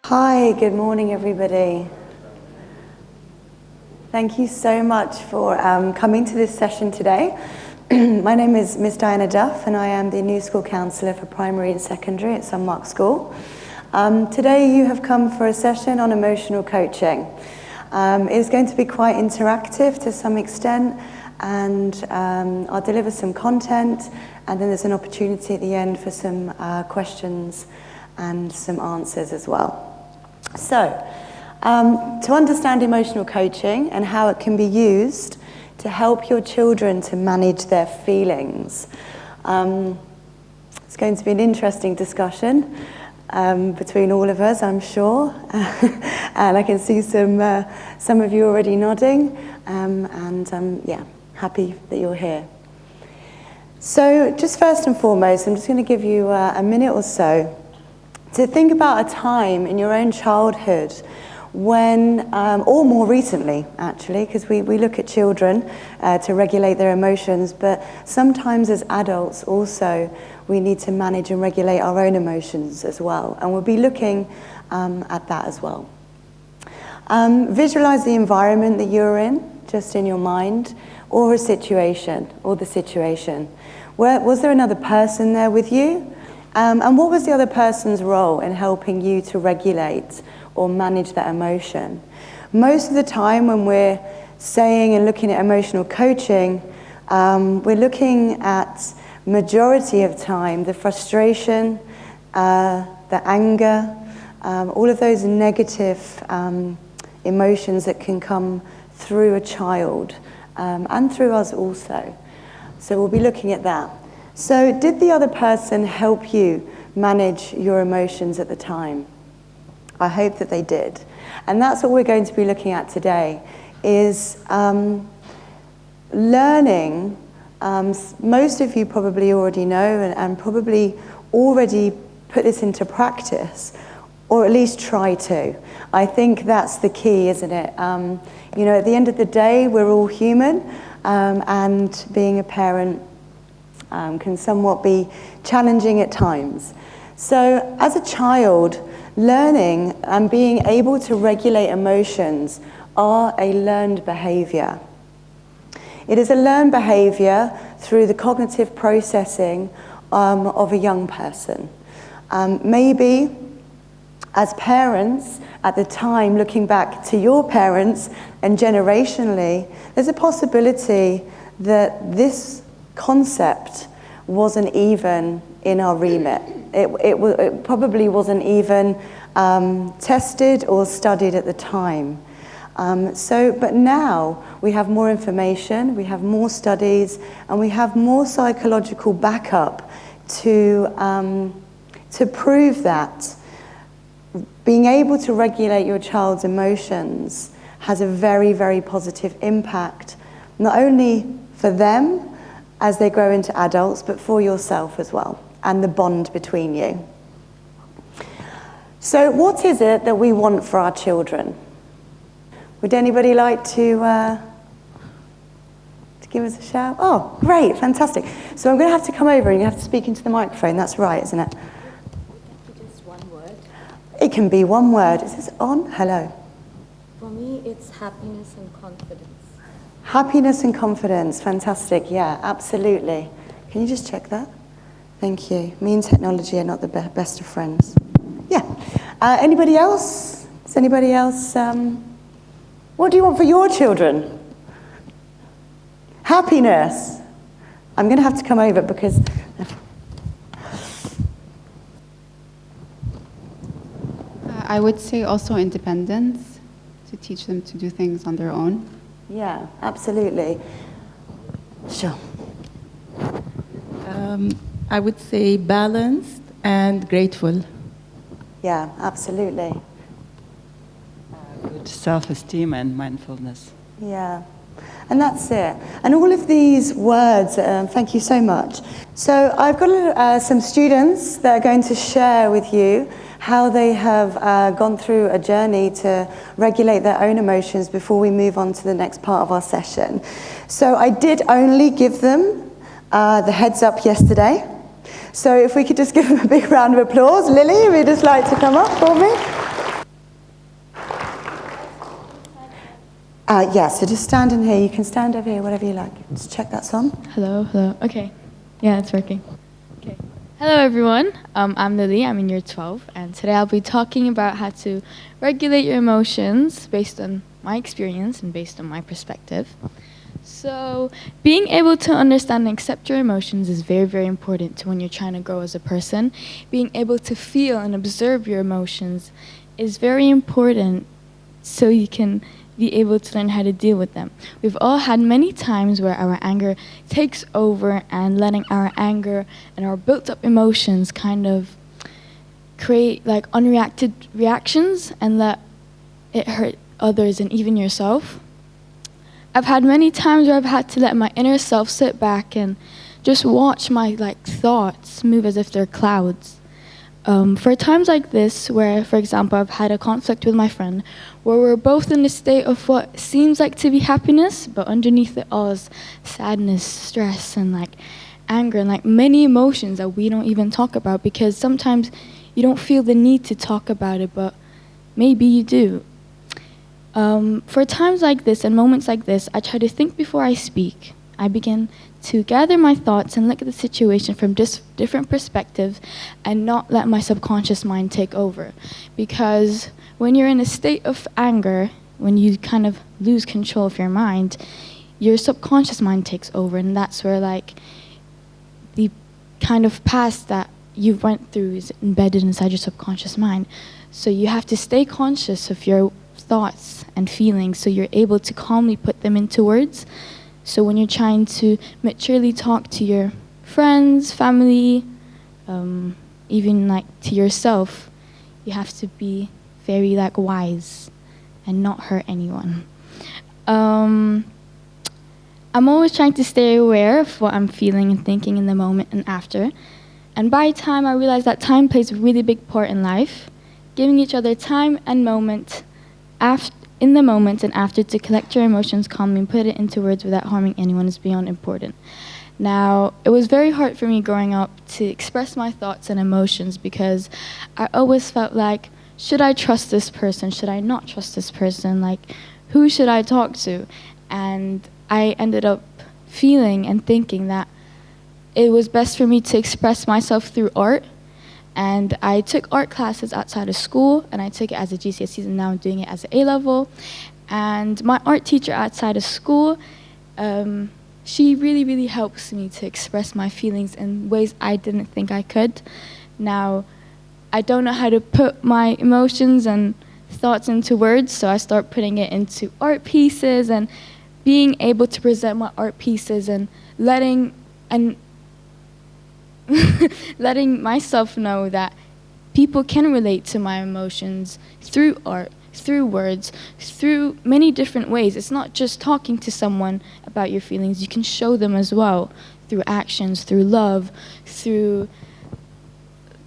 Hi, good morning everybody. Thank you so much for coming to this session today. My name is Miss Diana Duff and I am the new school counsellor for primary and secondary at Sunmarke School. Today you have come for a session on emotional coaching. It's going to be quite interactive to some extent, and I'll deliver some content, and then there's an opportunity at the end for some questions and some answers as well. So, to understand emotional coaching and how it can be used to help your children to manage their feelings. It's going to be an interesting discussion between all of us, I'm sure. And I can see some of you already nodding, yeah, happy that you're here. So just first and foremost, I'm just going to give you a minute or so to think about a time in your own childhood when, or more recently actually, because we look at children to regulate their emotions, but sometimes as adults also we need to manage and regulate our own emotions as well, and we'll be looking at that as well. Visualize the environment that you're in, just in your mind, or a situation, or the situation. Was there another person there with you? And what was the other person's role in helping you to regulate or manage that emotion? Most of the time when we're saying and looking at emotional coaching, we're looking at, majority of time, the frustration, the anger, all of those negative emotions that can come through a child and through us also. So we'll be looking at that. So did the other person help you manage your emotions at the time? I hope that they did. And that's what we're going to be looking at today, is learning. Most of you probably already know and probably already put this into practice, or at least try to. I think that's the key, isn't it? You know, at the end of the day, we're all human, and being a parent can somewhat be challenging at times. So as a child, learning and being able to regulate emotions are a learned behavior. It is a learned behavior through the cognitive processing of a young person. Maybe as parents at the time, looking back to your parents and generationally, there's a possibility that this concept wasn't even in our remit. It probably wasn't even tested or studied at the time. But now we have more information, we have more studies, and we have more psychological backup to prove that being able to regulate your child's emotions has a very, very positive impact, not only for them as they grow into adults, but for yourself as well, and the bond between you. So what is it that we want for our children? Would anybody like to give us a shout? Oh, great, fantastic. So I'm going to have to come over and you have to speak into the microphone. That's right, isn't it? Just one word. It can be one word. Is this on? Hello. For me, it's happiness and confidence. Happiness and confidence, fantastic, yeah, absolutely. Can you just check that? Thank you. Me and technology are not the best of friends. Yeah. Anybody else? Does anybody else? What do you want for your children? Happiness. I'm going to have to come over because... I would say also independence, to teach them to do things on their own. Yeah, absolutely. Sure. I would say balanced and grateful. Yeah, absolutely. Good self-esteem and mindfulness. Yeah, and that's it. And all of these words, thank you so much. So I've got some students that are going to share with you how they have gone through a journey to regulate their own emotions before we move on to the next part of our session. So I did only give them the heads up yesterday. So if we could just give them a big round of applause. Lily, would you just like to come up for me? So just stand in here. You can stand over here, whatever you like. Just check that's on. Hello, hello. Okay. Yeah, it's working. Okay. Hello, everyone. I'm Lily. I'm in year 12, and today I'll be talking about how to regulate your emotions based on my experience and based on my perspective. So, being able to understand and accept your emotions is very, very important to when you're trying to grow as a person. Being able to feel and observe your emotions is very important so you can be able to learn how to deal with them. We've all had many times where our anger takes over, and letting our anger and our built-up emotions kind of create like unreacted reactions and let it hurt others and even yourself. I've had many times where I've had to let my inner self sit back and just watch my thoughts move as if they're clouds. For times like this, where, for example, I've had a conflict with my friend, where we're both in a state of what seems like to be happiness, but underneath it all is sadness, stress, and anger, and many emotions that we don't even talk about, because sometimes you don't feel the need to talk about it, but maybe you do. For times like this and moments like this, I try to think before I speak. I begin to gather my thoughts and look at the situation from different perspectives and not let my subconscious mind take over. Because when you're in a state of anger, when you kind of lose control of your mind, your subconscious mind takes over, and that's where the kind of past that you went through is embedded inside your subconscious mind. So you have to stay conscious of your thoughts and feelings so you're able to calmly put them into words. So when you're trying to maturely talk to your friends, family, even to yourself, you have to be very wise and not hurt anyone. I'm always trying to stay aware of what I'm feeling and thinking in the moment and after. And by time, I realize that time plays a really big part in life. Giving each other time and moment in the moment and after to collect your emotions calmly and put it into words without harming anyone is beyond important. Now, it was very hard for me growing up to express my thoughts and emotions, because I always felt like, should I trust this person? Should I not trust this person? Who should I talk to? And I ended up feeling and thinking that it was best for me to express myself through art. And I took art classes outside of school, and I took it as a GCSEs, and now I'm doing it as an A-level. And my art teacher outside of school, she really, really helps me to express my feelings in ways I didn't think I could. Now, I don't know how to put my emotions and thoughts into words, so I start putting it into art pieces and being able to present my art pieces and letting myself know that people can relate to my emotions through art, through words, through many different ways. It's not just talking to someone about your feelings. You can show them as well through actions, through love, through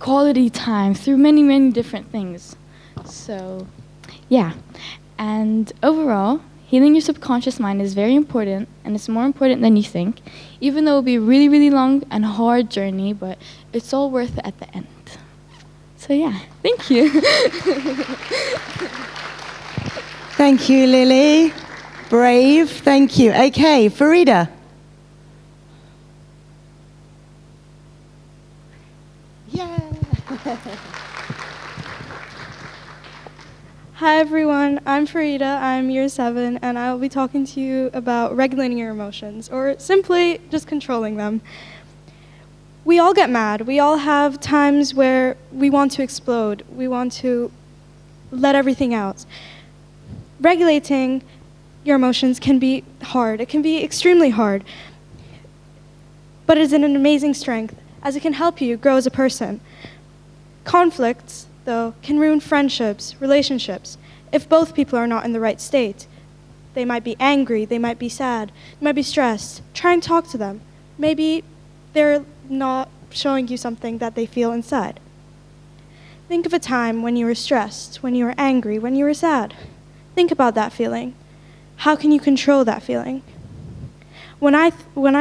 quality time, through many, many different things. So, yeah. And overall, healing your subconscious mind is very important, and it's more important than you think, even though it'll be a really, really long and hard journey, but it's all worth it at the end. So yeah, thank you. Thank you, Lily. Brave, thank you. Okay, Farida. Yeah. Hi everyone, I'm Farida, I'm year 7, and I'll be talking to you about regulating your emotions, or simply just controlling them. We all get mad. We all have times where we want to explode. We want to let everything out. Regulating your emotions can be hard. It can be extremely hard, but it is an amazing strength, as it can help you grow as a person. Conflicts, though, can ruin friendships, relationships, if both people are not in the right state. They might be angry, they might be sad, they might be stressed. Try and talk to them. Maybe they're not showing you something that they feel inside. Think of a time when you were stressed, when you were angry, when you were sad. Think about that feeling. How can you control that feeling? When I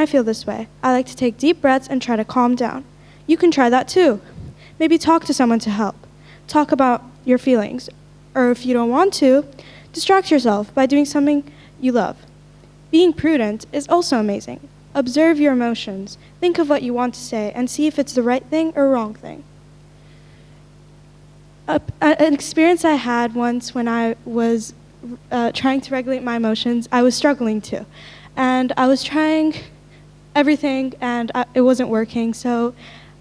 feel this way, I like to take deep breaths and try to calm down. You can try that too. Maybe talk to someone to help. Talk about your feelings. Or if you don't want to, distract yourself by doing something you love. Being prudent is also amazing. Observe your emotions. Think of what you want to say and see if it's the right thing or wrong thing. An experience I had once when I was trying to regulate my emotions, I was struggling to. And I was trying everything and it wasn't working, so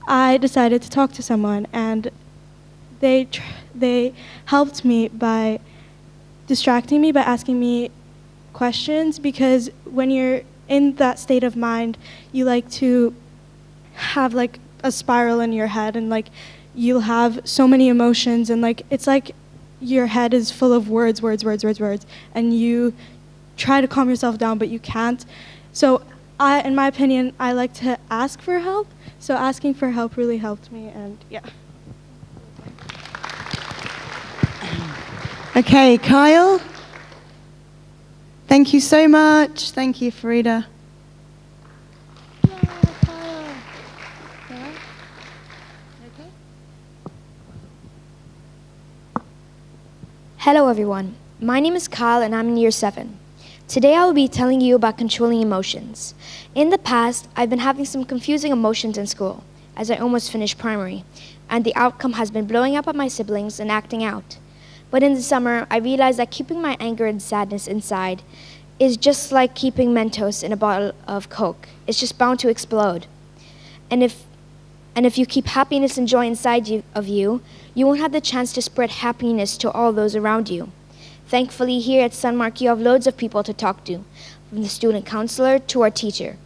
I decided to talk to someone, and they helped me by distracting me by asking me questions, because when you're in that state of mind, you like to have like a spiral in your head, and like you'll have so many emotions, and like it's like your head is full of words, and you try to calm yourself down, but you can't. So in my opinion, I like to ask for help. So asking for help really helped me, and yeah. Okay, Kyle. Thank you so much. Thank you, Farida. Hello everyone, my name is Kyle and I'm in year 7. Today I will be telling you about controlling emotions. In the past, I've been having some confusing emotions in school, as I almost finished primary, and the outcome has been blowing up at my siblings and acting out. But in the summer, I realized that keeping my anger and sadness inside is just like keeping Mentos in a bottle of Coke. It's just bound to explode. And if you keep happiness and joy inside of you, you won't have the chance to spread happiness to all those around you. Thankfully, here at Sunmarke, you have loads of people to talk to, from the student counselor to our teacher.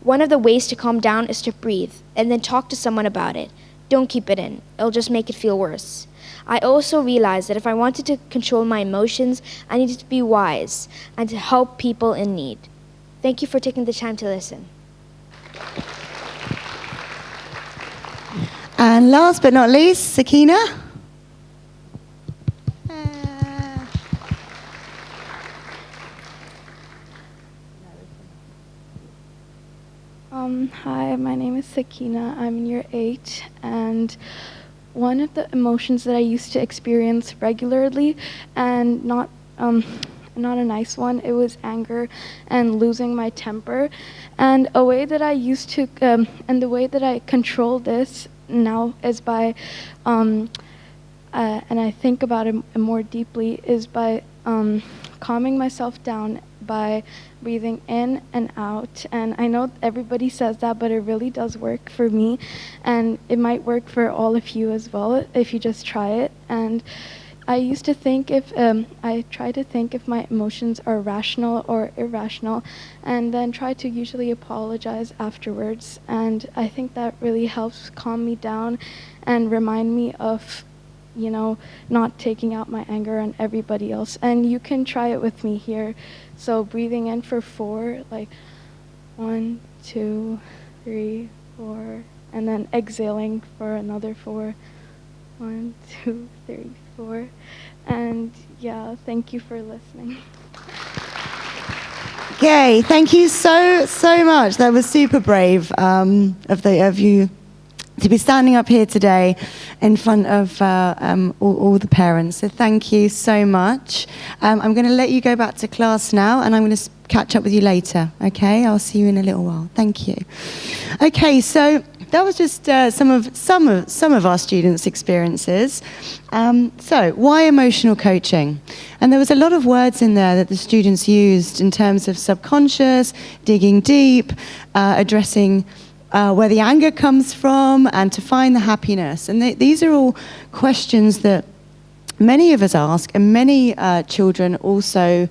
One of the ways to calm down is to breathe, and then talk to someone about it. Don't keep it in. It'll just make it feel worse. I also realized that if I wanted to control my emotions, I needed to be wise and to help people in need. Thank you for taking the time to listen. And last but not least, Sakina. Hi, my name is Sakina. I'm in year 8, and one of the emotions that I used to experience regularly, and not a nice one, it was anger and losing my temper. And a way that I used to, and the way that I control this now is by, and I think about it more deeply, is by calming myself down by breathing in and out. And I know everybody says that, but it really does work for me, and it might work for all of you as well if you just try it. And I used to think I try to think if my emotions are rational or irrational, and then try to usually apologize afterwards. And I think that really helps calm me down and remind me of, you know, not taking out my anger on everybody else. And you can try it with me here. So breathing in for 4, like 1, 2, 3, 4, and then exhaling for another 4. 1, 2, 3, 4. And yeah, thank you for listening. Okay, thank you so much. That was super brave of you to be standing up here today in front of all the parents. So thank you so much. I'm going to let you go back to class now, and I'm going to catch up with you later. Okay, I'll see you in a little while. Thank you. Okay, so that was just some of our students' experiences. So why emotional coaching? And there was a lot of words in there that the students used in terms of subconscious, digging deep, addressing where the anger comes from, and to find the happiness. And these are all questions that many of us ask, and many children also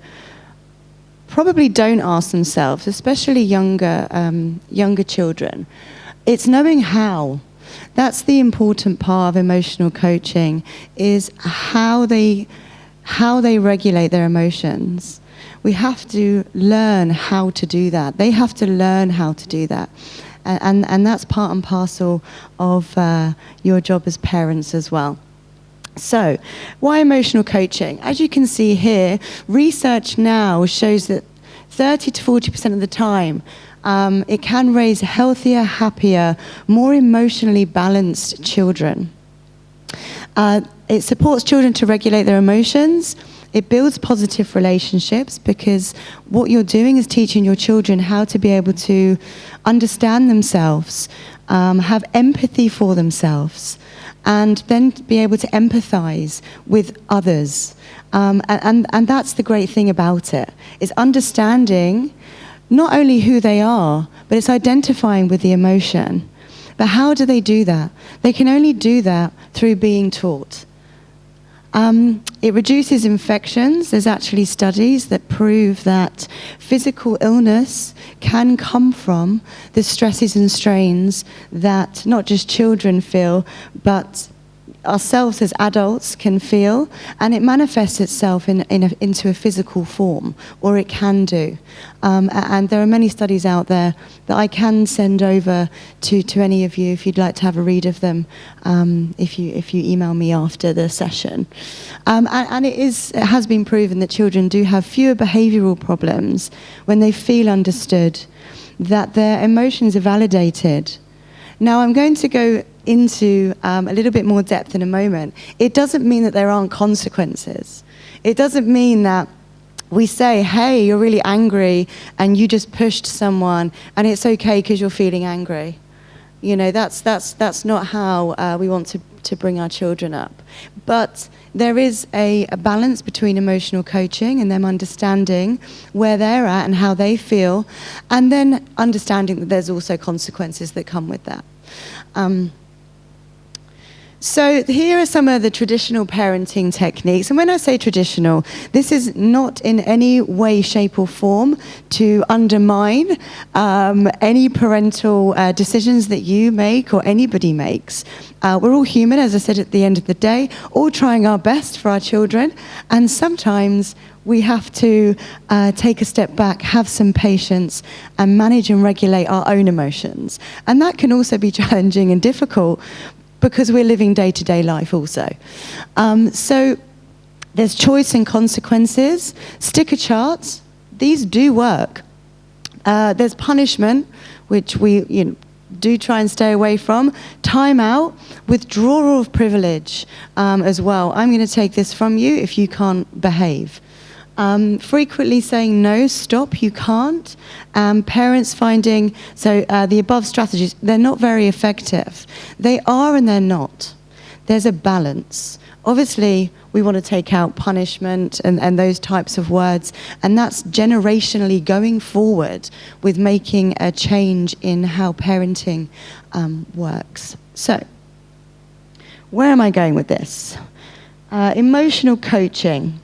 probably don't ask themselves, especially younger children. It's knowing how. That's the important part of emotional coaching, is how they regulate their emotions. We have to learn how to do that. They have to learn how to do that. And that's part and parcel of your job as parents as well. So, why emotional coaching? As you can see here, research now shows that 30 to 40% of the time, it can raise healthier, happier, more emotionally balanced children. It supports children to regulate their emotions, It builds positive relationships because what you're doing is teaching your children how to be able to understand themselves, have empathy for themselves, and then be able to empathize with others. And that's the great thing about it, is understanding not only who they are, but it's identifying with the emotion. But how do they do that? They can only do that through being taught. It reduces infections. There's actually studies that prove that physical illness can come from the stresses and strains that not just children feel, but ourselves as adults can feel, and it manifests itself into a physical form, or it can do. And there are many studies out there that I can send over to any of you if you'd like to have a read of them, if you email me after the session. And it has been proven that children do have fewer behavioural problems when they feel understood, that their emotions are validated. Now, I'm going to go into a little bit more depth in a moment. It doesn't mean that there aren't consequences. It doesn't mean that we say, hey, you're really angry and you just pushed someone and it's okay because you're feeling angry. You know, that's not how we want to bring our children up. But there is a balance between emotional coaching and them understanding where they're at and how they feel, and then understanding that there's also consequences that come with that. So here are some of the traditional parenting techniques. And when I say traditional, this is not in any way, shape or form to undermine any parental decisions that you make or anybody makes. We're all human, as I said at the end of the day, all trying our best for our children. And sometimes we have to take a step back, have some patience, and manage and regulate our own emotions. And that can also be challenging and difficult, because we're living day-to-day life also. So there's choice and consequences. Sticker charts, these do work. There's punishment, which we do try and stay away from. Time out, withdrawal of privilege as well. I'm going to take this from you if you can't behave. Frequently saying no, stop, you can't. Parents finding, the above strategies, they're not very effective. They are and they're not. There's a balance. Obviously, we want to take out punishment and those types of words, and that's generationally going forward with making a change in how parenting works. So, where am I going with this? Emotional coaching.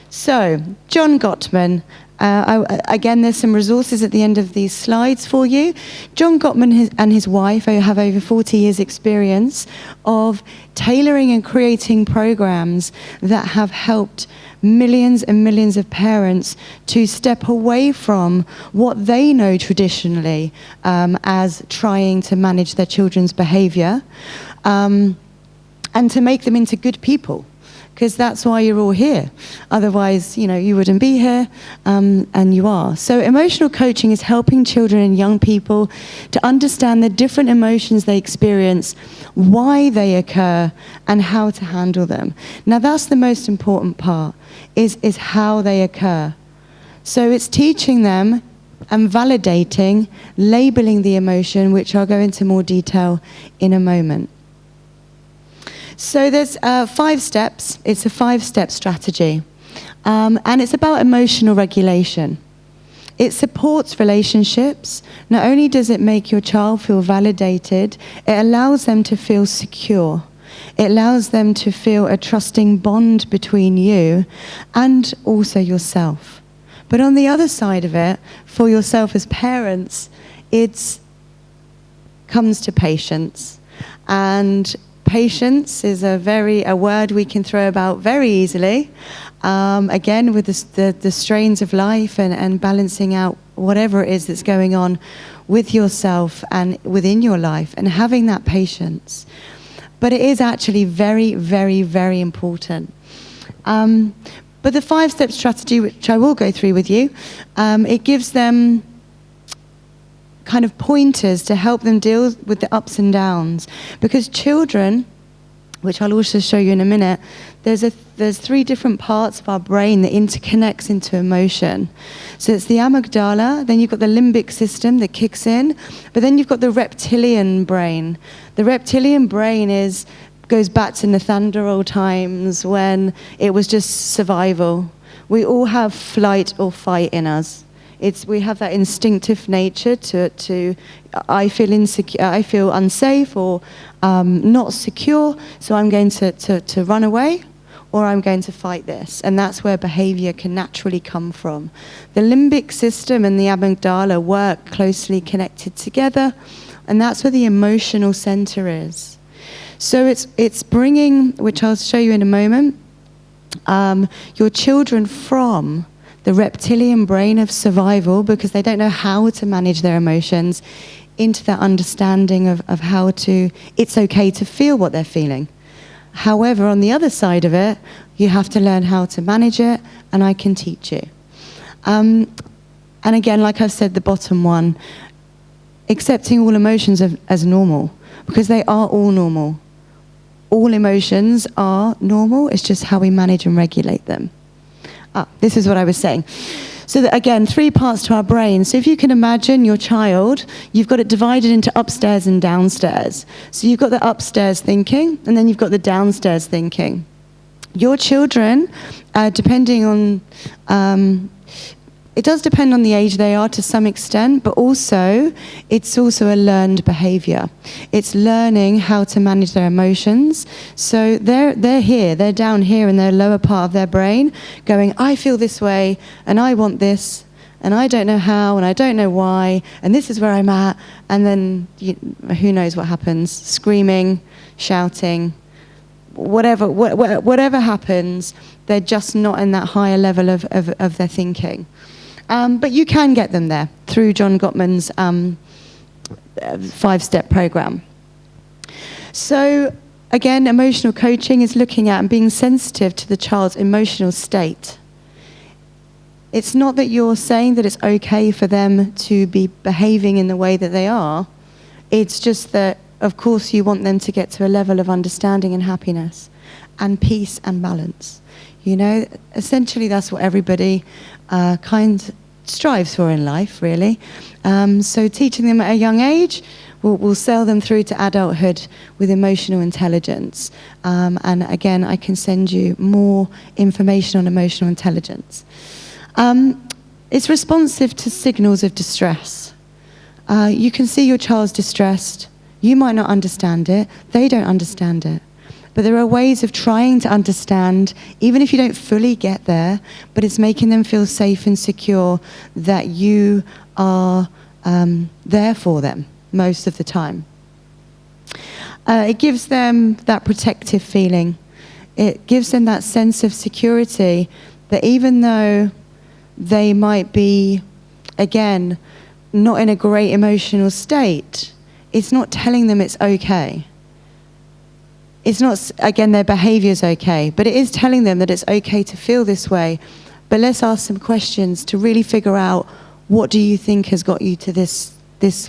So, John Gottman, again, there's some resources at the end of these slides for you. John Gottman and his wife have over 40 years' experience of tailoring and creating programs that have helped millions and millions of parents to step away from what they know traditionally as trying to manage their children's behavior, and to make them into good people. Because that's why you're all here. Otherwise, you wouldn't be here, and you are. So emotional coaching is helping children and young people to understand the different emotions they experience, why they occur, and how to handle them. Now, that's the most important part, is how they occur. So it's teaching them and validating, labeling the emotion, which I'll go into more detail in a moment. So there's 5 steps. It's a 5-step strategy. And it's about emotional regulation. It supports relationships. Not only does it make your child feel validated, it allows them to feel secure. It allows them to feel a trusting bond between you and also yourself. But on the other side of it, for yourself as parents, it comes to patience. And patience is a word we can throw about very easily. Again, with the strains of life and balancing out whatever it is that's going on with yourself and within your life, and having that patience. But it is actually very, very, very important. But the 5-step strategy, which I will go through with you, it gives them kind of pointers to help them deal with the ups and downs. Because children, which I'll also show you in a minute, there's 3 different parts of our brain that interconnects into emotion. So it's the amygdala, then you've got the limbic system that kicks in, but then you've got the reptilian brain. The reptilian brain goes back to Neanderthal times when it was just survival. We all have flight or fight in us. We have that instinctive nature to I feel insecure, I feel unsafe or not secure, so I'm going to run away, or I'm going to fight this. And that's where behavior can naturally come from. The limbic system and the amygdala work closely connected together, and that's where the emotional center is. So it's bringing, which I'll show you in a moment, your children from the reptilian brain of survival, because they don't know how to manage their emotions, into that understanding of how it's okay to feel what they're feeling. However, on the other side of it, you have to learn how to manage it, and I can teach you. And again, like I've said, the bottom one, accepting all emotions as normal, because they are all normal. All emotions are normal, it's just how we manage and regulate them. This is what I was saying. So again, 3 parts to our brain. So if you can imagine your child, you've got it divided into upstairs and downstairs. So you've got the upstairs thinking, and then you've got the downstairs thinking. Your children, depending on, it does depend on the age they are to some extent, but also, it's also a learned behavior. It's learning how to manage their emotions. So they're here, they're down here in their lower part of their brain, going, I feel this way, and I want this, and I don't know how, and I don't know why, and this is where I'm at, and then who knows what happens, screaming, shouting, whatever happens, they're just not in that higher level of their thinking. But you can get them there through John Gottman's 5-step program. So again, emotional coaching is looking at and being sensitive to the child's emotional state. It's not that you're saying that it's okay for them to be behaving in the way that they are. It's just that, of course, you want them to get to a level of understanding and happiness and peace and balance. Essentially that's what everybody strives for in life, really. So teaching them at a young age will sail them through to adulthood with emotional intelligence. And again, I can send you more information on emotional intelligence. It's responsive to signals of distress. You can see your child's distressed. You might not understand it. They don't understand it. But there are ways of trying to understand, even if you don't fully get there, but it's making them feel safe and secure that you are there for them most of the time. It gives them that protective feeling. It gives them that sense of security that even though they might be, again, not in a great emotional state, it's not telling them it's okay. It's not, again, their behavior is okay, but it is telling them that it's okay to feel this way. But let's ask some questions to really figure out, what do you think has got you to this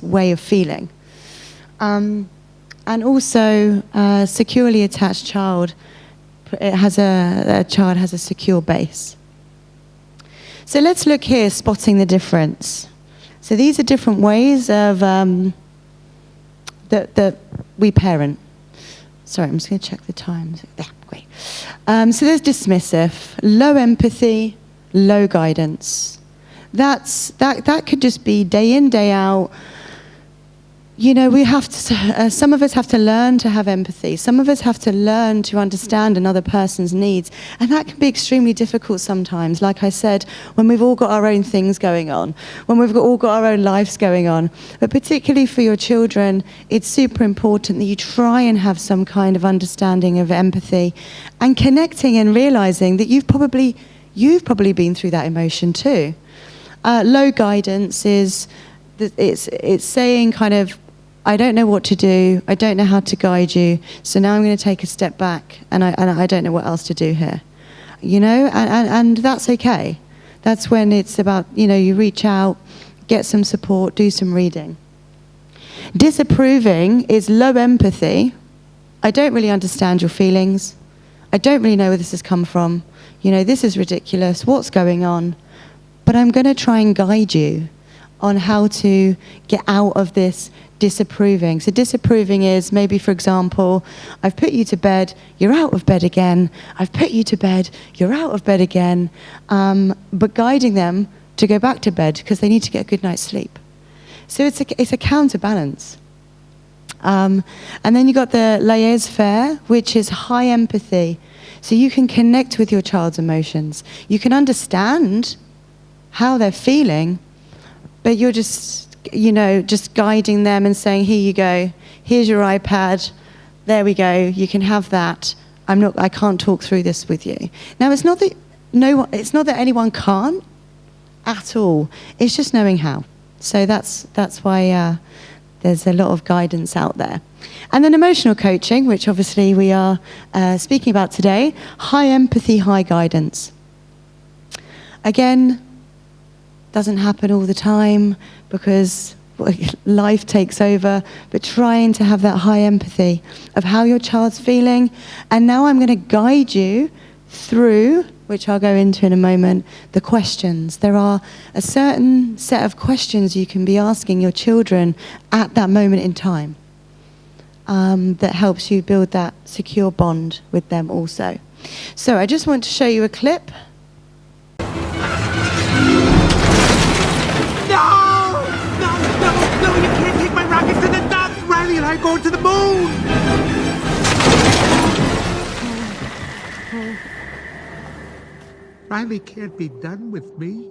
way of feeling? And also, a securely attached child, a child has a secure base. So let's look here, spotting the difference. So these are different ways of that we parent. Sorry, I'm just going to check the times. Yeah, great. So there's dismissive, low empathy, low guidance. That could just be day in, day out. We have to. Some of us have to learn to have empathy. Some of us have to learn to understand another person's needs, and that can be extremely difficult sometimes. Like I said, when we've all got our own things going on, when we've all got our own lives going on. But particularly for your children, it's super important that you try and have some kind of understanding of empathy, and connecting and realizing that you've probably been through that emotion too. Low guidance is it's saying kind of, I don't know what to do, I don't know how to guide you, so now I'm going to take a step back, and I don't know what else to do here. And that's okay. That's when it's about, you reach out, get some support, do some reading. Disapproving is low empathy, I don't really understand your feelings. I don't really know where this has come from. You know, this is ridiculous. What's going on? But I'm going to try and guide you on how to get out of this disapproving. So disapproving is maybe, for example, I've put you to bed, you're out of bed again. I've put you to bed, you're out of bed again. But guiding them to go back to bed because they need to get a good night's sleep. So it's a counterbalance. And then you got the laissez-faire, which is high empathy. So you can connect with your child's emotions. You can understand how they're feeling, but you're just, you know, just guiding them and saying, here you go, here's your iPad, there we go, you can have that. I can't talk through this with you. Now, it's not that anyone can't at all. It's just knowing how. So that's why there's a lot of guidance out there. And then emotional coaching, which obviously we are speaking about today, high empathy, high guidance. Again, doesn't happen all the time because life takes over, but trying to have that high empathy of how your child's feeling. And now I'm going to guide you through, which I'll go into in a moment, the questions. There are a certain set of questions you can be asking your children at that moment in time that helps you build that secure bond with them also. So I just want to show you a clip. No, you can't take my rocket to the docks! Riley and I are going to the moon! Riley can't be done with me.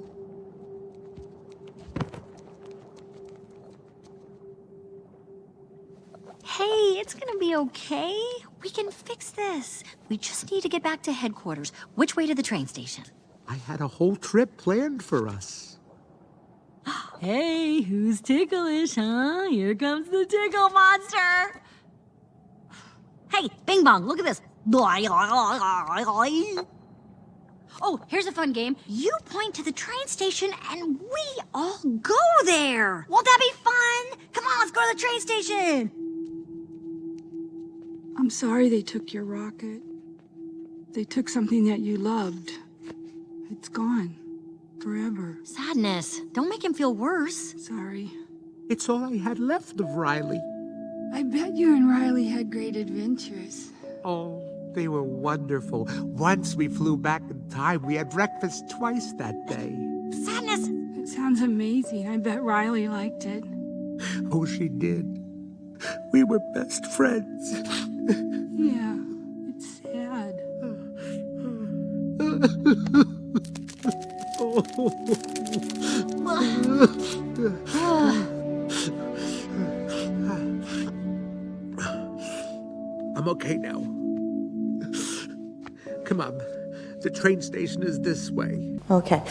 Hey, it's gonna be okay. We can fix this. We just need to get back to headquarters. Which way to the train station? I had a whole trip planned for us. Hey, who's ticklish, huh? Here comes the tickle monster. Hey, Bing Bong, look at this. Oh, here's a fun game. You point to the train station and we all go there. Won't that be fun? Come on, let's go to the train station. I'm sorry they took your rocket. They took something that you loved. It's gone. Forever. Sadness. Don't make him feel worse. Sorry. It's all I had left of Riley. I bet you and Riley had great adventures. Oh, they were wonderful. Once we flew back in time. We had breakfast twice that day. Sadness. It sounds amazing. I bet Riley liked it. Oh, she did. We were best friends. Yeah, it's sad. I'm okay now. Come on. The train station is this way. Okay.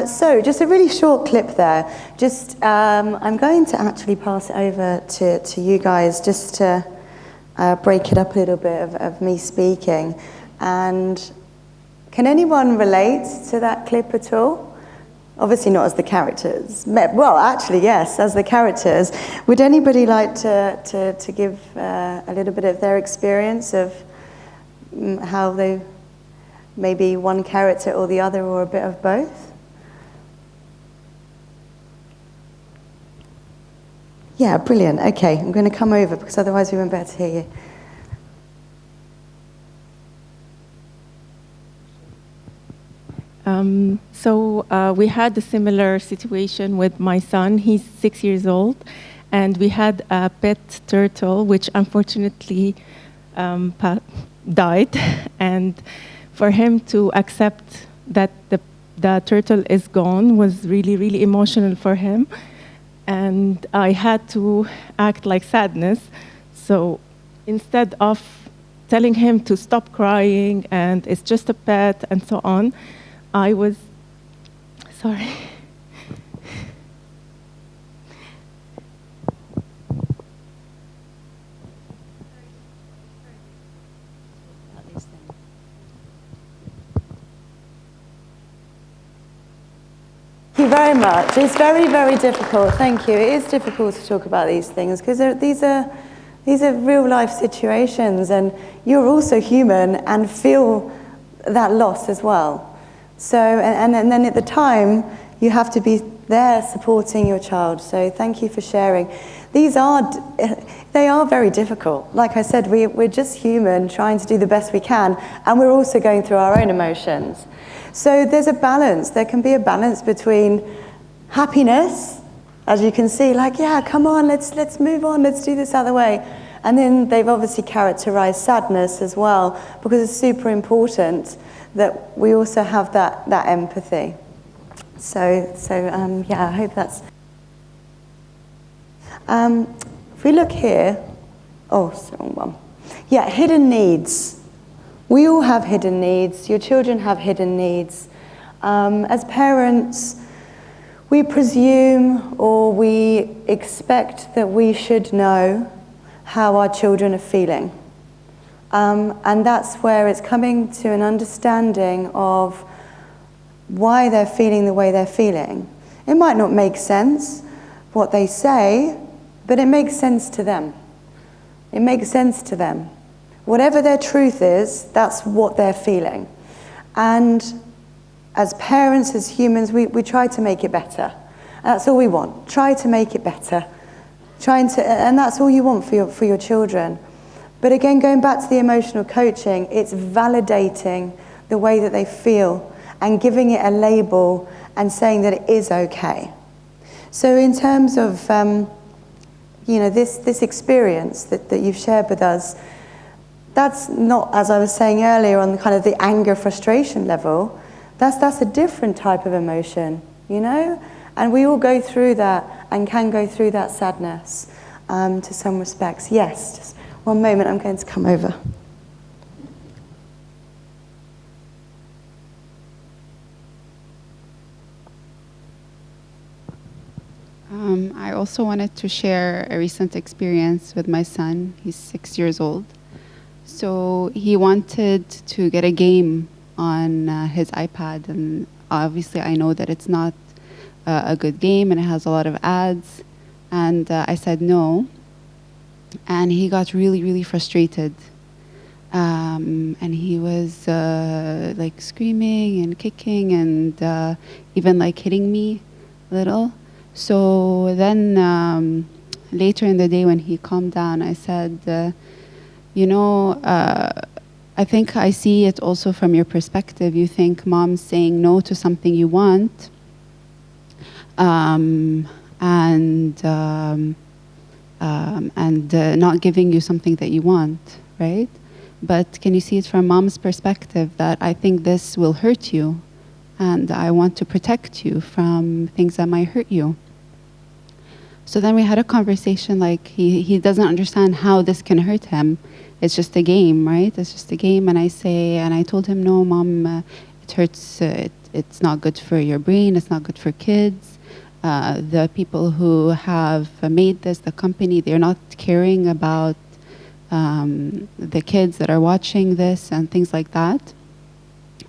So just a really short clip there. Just I'm going to actually pass it over to you guys just to break it up a little bit of me speaking. And can anyone relate to that clip at all? Obviously not as the characters. Well, actually, yes, as the characters. Would anybody like to give a little bit of their experience of how they, maybe one character or the other or a bit of both? Yeah, brilliant. Okay, I'm going to come over because otherwise we won't be able to hear you. We had a similar situation with my son. He's 6 years old, and we had a pet turtle, which unfortunately died. And for him to accept that the turtle is gone was really, really emotional for him. And I had to act like sadness. So instead of telling him to stop crying and it's just a pet and so on, I was, sorry. Thank you very much. It's very, very difficult. Thank you. It is difficult to talk about these things because these are These are real life situations, and you're also human and feel that loss as well. So, and then at the time, you have to be there supporting your child. So thank you for sharing. They are very difficult. Like I said, we're just human trying to do the best we can, and we're also going through our own emotions. So there's a balance. There can be a balance between happiness, as you can see, like, yeah, come on, let's move on, let's do this out of the way. And then they've obviously characterized sadness as well, because it's super important that we also have that empathy. So yeah, I hope that's... if we look here, oh, it's the wrong one. Yeah, hidden needs. We all have hidden needs. Your children have hidden needs. As parents, we presume or we expect that we should know how our children are feeling. And that's where it's coming to an understanding of why they're feeling the way they're feeling. It might not make sense, what they say, but it makes sense to them. It makes sense to them. Whatever their truth is, that's what they're feeling. And as parents, as humans, we try to make it better. That's all we want. Try to make it better. And that's all you want for your children. But again, going back to the emotional coaching, it's validating the way that they feel and giving it a label and saying that it is okay. So in terms of this experience that you've shared with us, that's not, as I was saying earlier, on kind of the anger, frustration level. That's a different type of emotion, And we all go through that and can go through that sadness to some respects. Yes, just one moment, I'm going to come over. I also wanted to share a recent experience with my son. He's 6 years old. So he wanted to get a game on his iPad, and obviously I know that it's not a good game and it has a lot of ads, and I said no, and he got really, really frustrated, and he was like screaming and kicking and even like hitting me a little. So then later in the day when he calmed down, I said, I think I see it also from your perspective. You think mom's saying no to something you want, and not giving you something that you want, right? But can you see it from mom's perspective, that I think this will hurt you, and I want to protect you from things that might hurt you. So then we had a conversation, like he doesn't understand how this can hurt him. It's just a game, right? It's just a game. And I told him, no, mom, it hurts. It's not good for your brain. It's not good for kids. The people who have made this, the company, they're not caring about the kids that are watching this and things like that.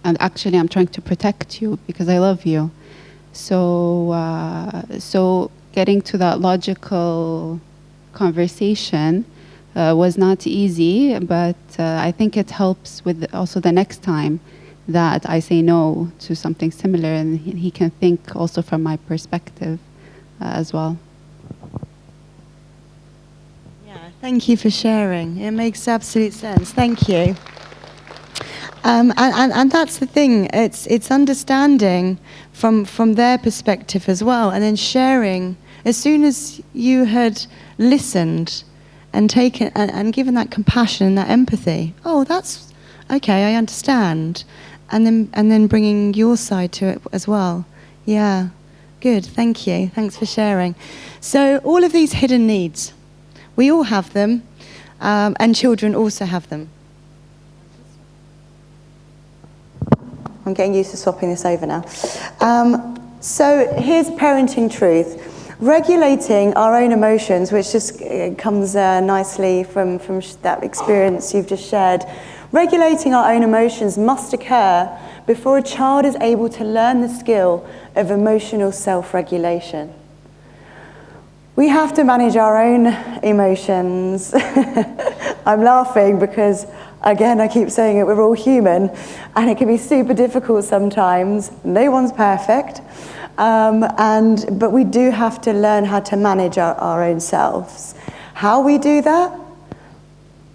And actually, I'm trying to protect you because I love you. So getting to that logical conversation was not easy, but I think it helps with also the next time that I say no to something similar, and he can think also from my perspective as well. Yeah, thank you for sharing. It makes absolute sense. Thank you. And that's the thing. It's understanding from their perspective as well, and then sharing. As soon as you had listened and taken and given that compassion and that empathy, oh, that's okay, I understand, and then bringing your side to it as well. Yeah, good. Thank you. Thanks for sharing. So all of these hidden needs, we all have them, and children also have them. I'm getting used to swapping this over now. So here's parenting truth. Regulating our own emotions, which just comes nicely from that experience you've just shared. Regulating our own emotions must occur before a child is able to learn the skill of emotional self-regulation. We have to manage our own emotions. I'm laughing because, again, I keep saying it, we're all human, and it can be super difficult sometimes. No one's perfect. But we do have to learn how to manage our own selves. How we do that?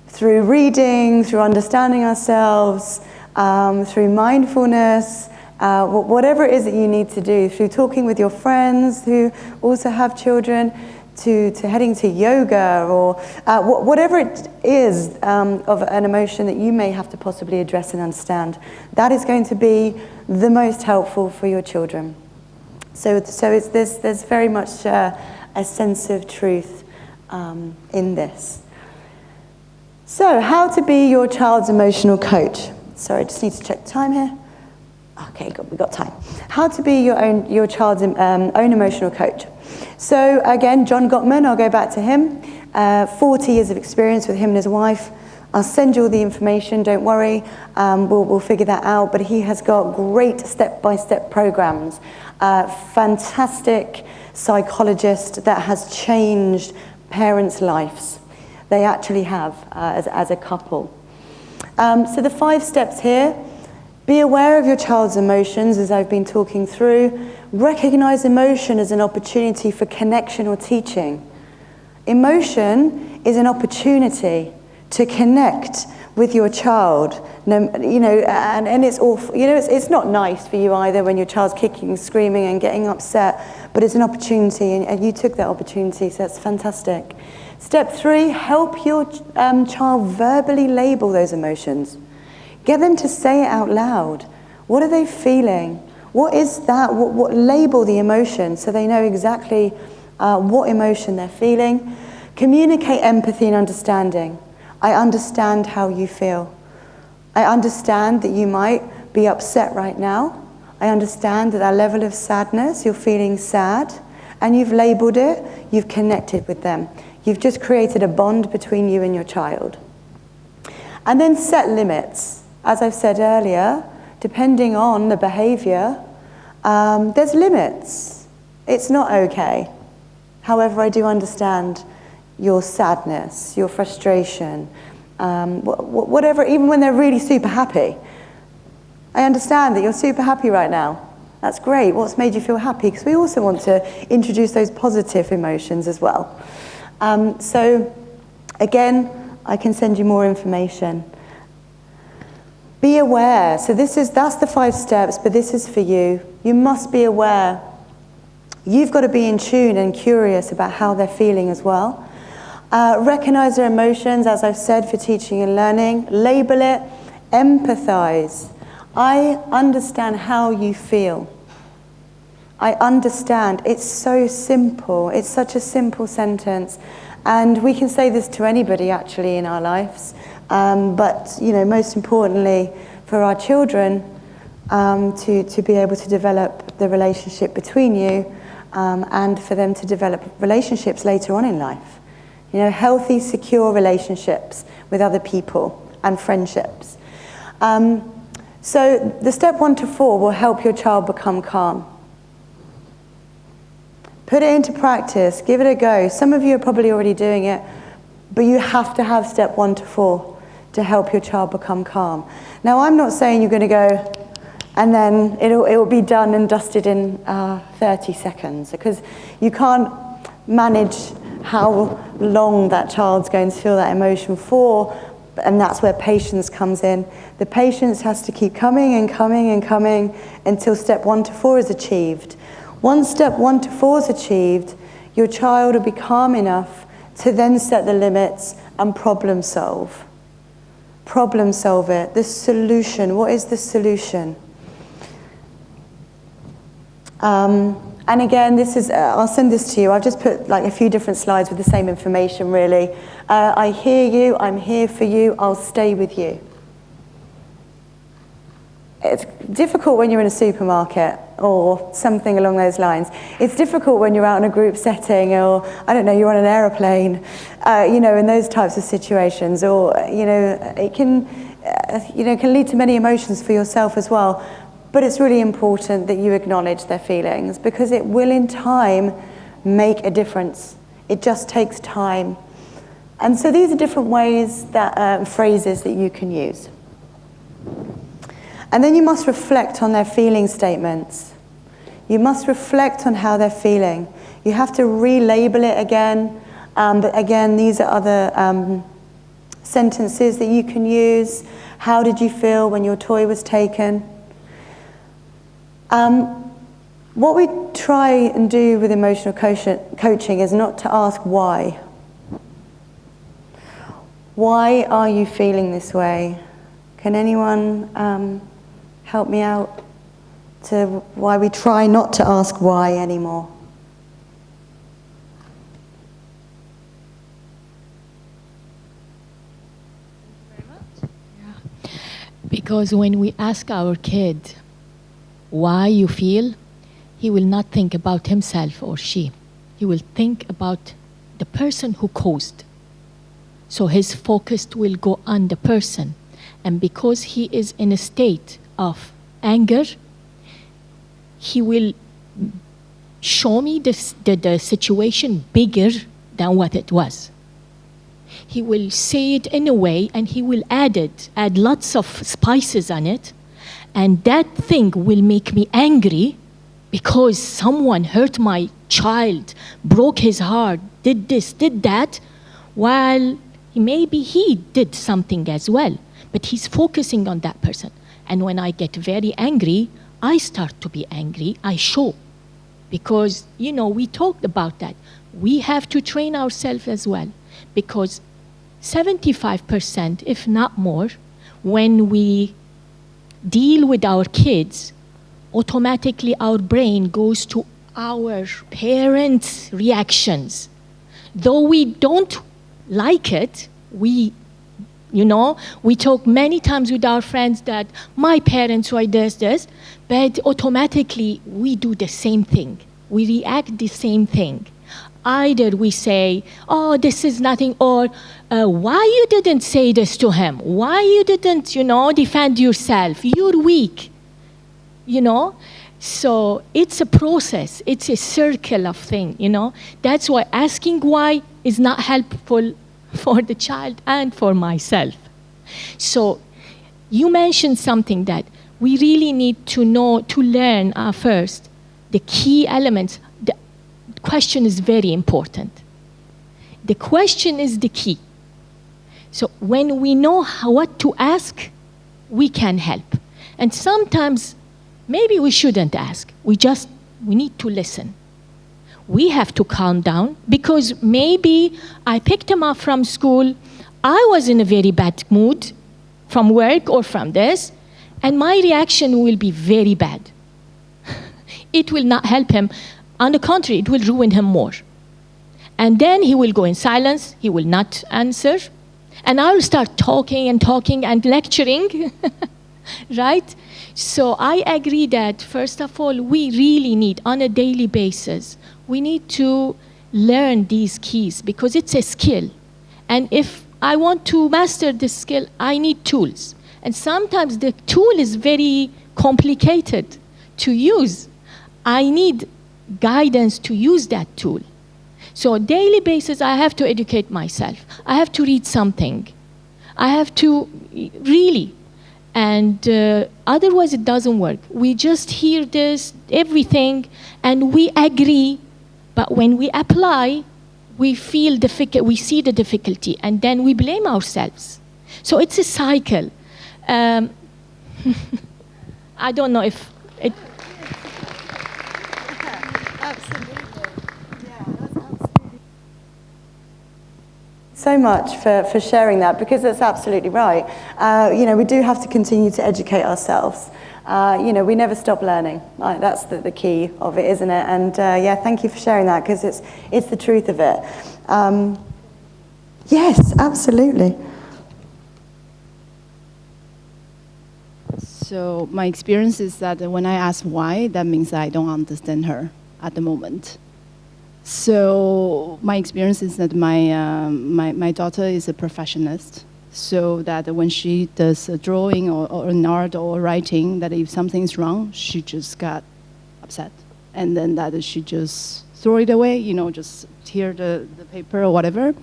Through reading, through understanding ourselves, through mindfulness, whatever it is that you need to do, through talking with your friends who also have children, to heading to yoga, or whatever it is of an emotion that you may have to possibly address and understand. That is going to be the most helpful for your children. So there's very much a sense of truth in this. So, how to be your child's emotional coach. Sorry, I just need to check the time here. Okay, good, we've got time. How to be your child's own emotional coach. So again, John Gottman, I'll go back to him. 40 years of experience with him and his wife. I'll send you all the information, don't worry. We'll figure that out. But he has got great step-by-step programs. Fantastic psychologist that has changed parents' lives. They actually have, as a couple. So the 5 steps here: be aware of your child's emotions, as I've been talking through. Recognize emotion as an opportunity for connection or teaching. Emotion is an opportunity to connect with your child. And it's awful. It's not nice for you either when your child's kicking, screaming, and getting upset. But it's an opportunity, and you took that opportunity, so that's fantastic. Step 3, help your child verbally label those emotions. Get them to say it out loud. What are they feeling? What is that? What label the emotion so they know exactly what emotion they're feeling. Communicate empathy and understanding. I understand how you feel. I understand that you might be upset right now. I understand that that level of sadness, you're feeling sad, and you've labeled it, you've connected with them. You've just created a bond between you and your child. And then set limits. As I've said earlier, depending on the behavior, there's limits. It's not okay. However, I do understand your sadness, your frustration, whatever, even when they're really super happy. I understand that you're super happy right now. That's great. What's made you feel happy? Because we also want to introduce those positive emotions as well. So, again, I can send you more information. Be aware. So that's the 5 steps, but this is for you. You must be aware. You've got to be in tune and curious about how they're feeling as well. Recognize their emotions, as I've said, for teaching and learning. Label it. Empathize. I understand how you feel. I understand. It's so simple. It's such a simple sentence. And we can say this to anybody, actually, in our lives. But, most importantly, for our children, to be able to develop the relationship between you, and for them to develop relationships later on in life. Healthy, secure relationships with other people and friendships. So the step 1 to 4 will help your child become calm. Put it into practice, give it a go. Some of you are probably already doing it, but you have to have step 1 to 4 to help your child become calm. Now, I'm not saying you're going to go and then it will be done and dusted in 30 seconds, because you can't manage how long that child's going to feel that emotion for, and that's where patience comes in. The patience has to keep coming and coming and coming until step 1 to 4 is achieved. Once step 1 to 4 is achieved, your child will be calm enough to then set the limits and problem solve. Problem solve it. The solution. What is the solution? And again, this is, I'll send this to you. I've just put like a few different slides with the same information, really. I hear you. I'm here for you. I'll stay with you. It's difficult when you're in a supermarket or something along those lines. It's difficult when you're out in a group setting, or, I don't know, you're on an aeroplane, in those types of situations. Or, it can lead to many emotions for yourself as well. But it's really important that you acknowledge their feelings, because it will in time make a difference. It just takes time. And so these are different ways that, phrases that you can use. And then you must reflect on their feeling statements. You must reflect on how they're feeling. You have to relabel it again. But again, these are other sentences that you can use. How did you feel when your toy was taken? What we try and do with emotional coaching is not to ask why. Why are you feeling this way? Can anyone help me out to why we try not to ask why anymore? Because when we ask our kid why you feel, he will not think about himself or she. He will think about the person who caused. So his focus will go on the person. And because he is in a state of anger, he will show me the situation bigger than what it was. He will say it in a way, and he will add lots of spices on it, and that thing will make me angry because someone hurt my child, broke his heart, did this, did that, while maybe he did something as well, but he's focusing on that person. And when I get very angry, I start to be angry, I show. Because, we talked about that. We have to train ourselves as well, because 75%, if not more, when we deal with our kids, automatically our brain goes to our parents' reactions. Though we don't like it, we talk many times with our friends that my parents were this, but automatically we do the same thing. We react the same thing. Either we say, oh, this is nothing, or why you didn't say this to him? Why you didn't, defend yourself? You're weak, So it's a process. It's a circle of things, That's why asking why is not helpful for the child and for myself. So you mentioned something that we really need to know, to learn first, the key elements. The question is very important. The question is the key. So when we know what to ask, we can help. And sometimes, maybe we shouldn't ask. We need to listen. We have to calm down, because maybe I picked him up from school, I was in a very bad mood from work or from this, and my reaction will be very bad. It will not help him. On the contrary, it will ruin him more. And then he will go in silence, he will not answer, and I will start talking and lecturing, right? So I agree that, first of all, we really need, on a daily basis, we need to learn these keys, because it's a skill. And if I want to master this skill, I need tools. And sometimes the tool is very complicated to use. I need guidance to use that tool. So on a daily basis, I have to educate myself. I have to read something. I have to really, and otherwise it doesn't work. We just hear this, everything, and we agree, but when we apply, we feel we see the difficulty, and then we blame ourselves. So it's a cycle. I don't know if it... So much for sharing that, because that's absolutely right. We do have to continue to educate ourselves. We never stop learning. That's the key of it, isn't it? And thank you for sharing that, because it's the truth of it. Yes, absolutely. So my experience is that when I ask why, that means I don't understand her at the moment. So my experience is that my daughter is a perfectionist, so that when she does a drawing or an art or writing, that if something is wrong, she just got upset, and then that she just throw it away, just tear the paper or whatever.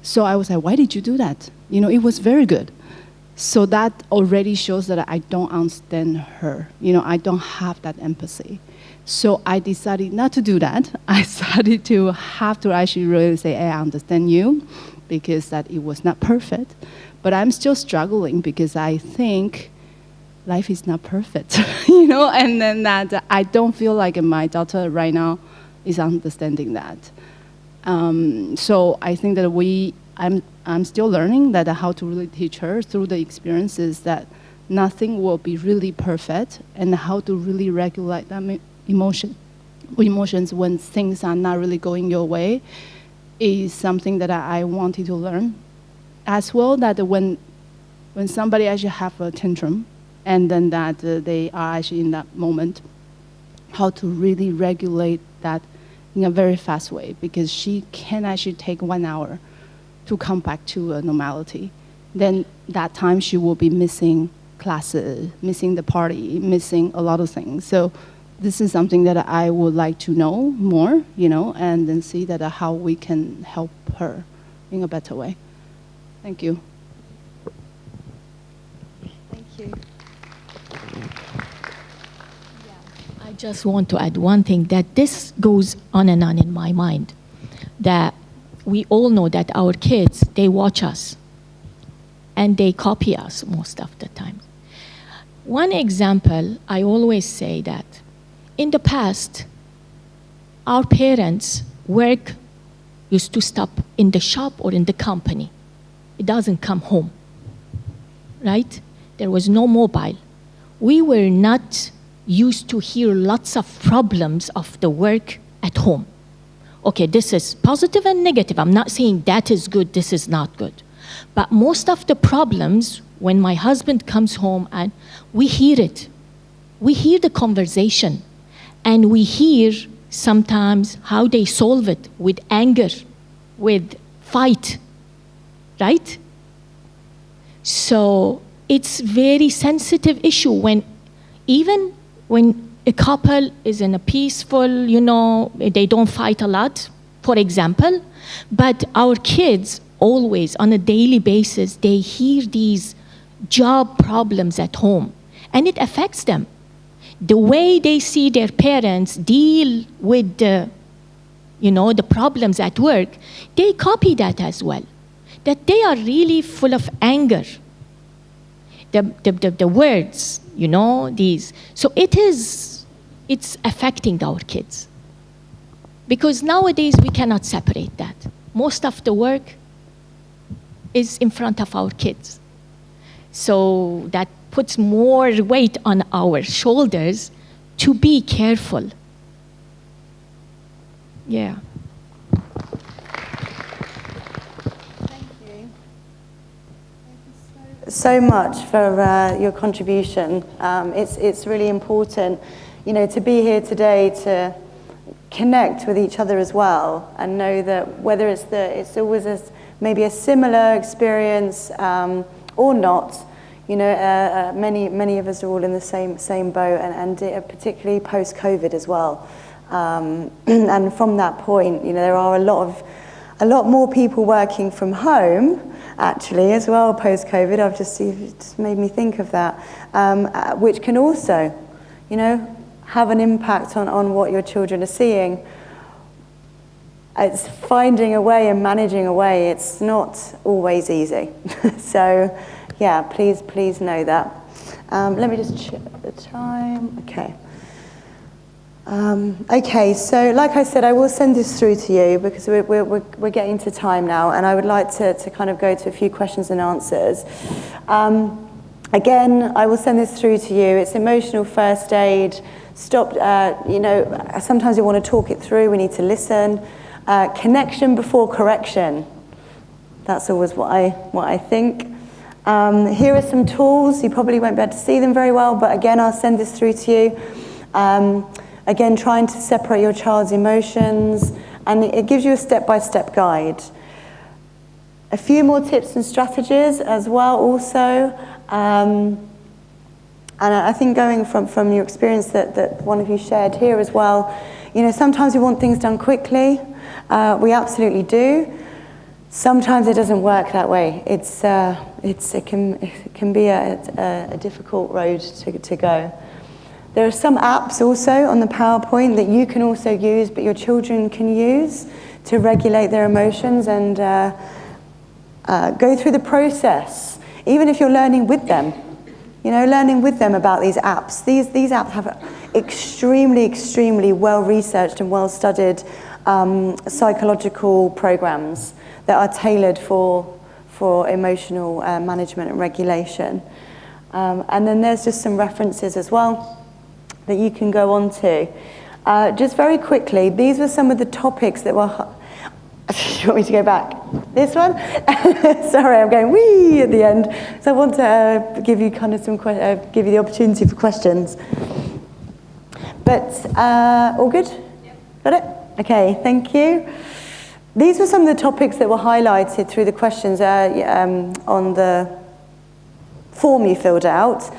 So I was like, why did you do that? You know, it was very good. So that already shows that I don't understand her. You know, I don't have that empathy. So I decided not to do that. I started to have to actually really say, hey, I understand you, because that it was not perfect. But I'm still struggling because I think life is not perfect, you know, and then that I don't feel like my daughter right now is understanding that. So I think that I'm still learning that how to really teach her through the experiences that nothing will be really perfect, and how to really regulate that emotions when things are not really going your way is something that I wanted to learn. As well, that when somebody actually have a tantrum, and then that they are actually in that moment, how to really regulate that in a very fast way, because she can actually take 1 hour to come back to a normality. Then that time she will be missing classes, missing the party, missing a lot of things. So this is something that I would like to know more, you know, and then see that how we can help her in a better way. Thank you. Thank you. I just want to add one thing, that this goes on and on in my mind, that we all know that our kids, they watch us and they copy us most of the time. One example, I always say that in the past, our parents' work used to stop in the shop or in the company. It doesn't come home, right? There was no mobile. We were not used to hear lots of problems of the work at home. Okay, this is positive and negative. I'm not saying that is good, this is not good. But most of the problems, when my husband comes home and we hear it, we hear the conversation, and we hear sometimes how they solve it with anger, with fight, right? So it's very sensitive issue when a couple is in a peaceful, you know, they don't fight a lot, for example, but our kids always, on a daily basis, they hear these job problems at home, and it affects them. The way they see their parents deal with the problems at work, they copy that as well. That they are really full of anger. The words, you know, these. So it's affecting our kids. Because nowadays we cannot separate that. Most of the work is in front of our kids. So that puts more weight on our shoulders to be careful. Yeah. So much for your contribution. It's really important, you know, to be here today to connect with each other as well, and know that whether it's always maybe a similar experience or not, you know, many of us are all in the same boat, and particularly post-COVID as well. And from that point, you know, there are a lot more people working from home, actually, as well, post-COVID. It just made me think of that, which can also, you know, have an impact on what your children are seeing. It's finding a way and managing a way. It's not always easy. So, yeah, please know that. Let me just check the time. Okay. Okay, so like I said, I will send this through to you because we're getting to time now, and I would like to kind of go to a few questions and answers. Again, I will send this through to you. It's emotional first aid. Stop, you know, sometimes we want to talk it through. We need to listen. Connection before correction. That's always what I think. Here are some tools. You probably won't be able to see them very well, but again, I'll send this through to you. Again, trying to separate your child's emotions, and it gives you a step-by-step guide. A few more tips and strategies as well also. And I think going from your experience that one of you shared here as well, you know, sometimes we want things done quickly, We absolutely do. Sometimes it doesn't work that way. It can be a difficult road to go. There are some apps also on the PowerPoint that you can also use, but your children can use to regulate their emotions and go through the process, even if you're learning with them. You know, learning with them about these apps. These apps have extremely well-researched and well-studied psychological programs that are tailored for emotional management and regulation. And then there's just some references as well that you can go on to. Just very quickly, these were some of the topics that were... Do you want me to go back? This one? Sorry, I'm going wee at the end. So I want to give you kind of give you the opportunity for questions. But all good? Got it? Okay, thank you. These were some of the topics that were highlighted through the questions on the form you filled out.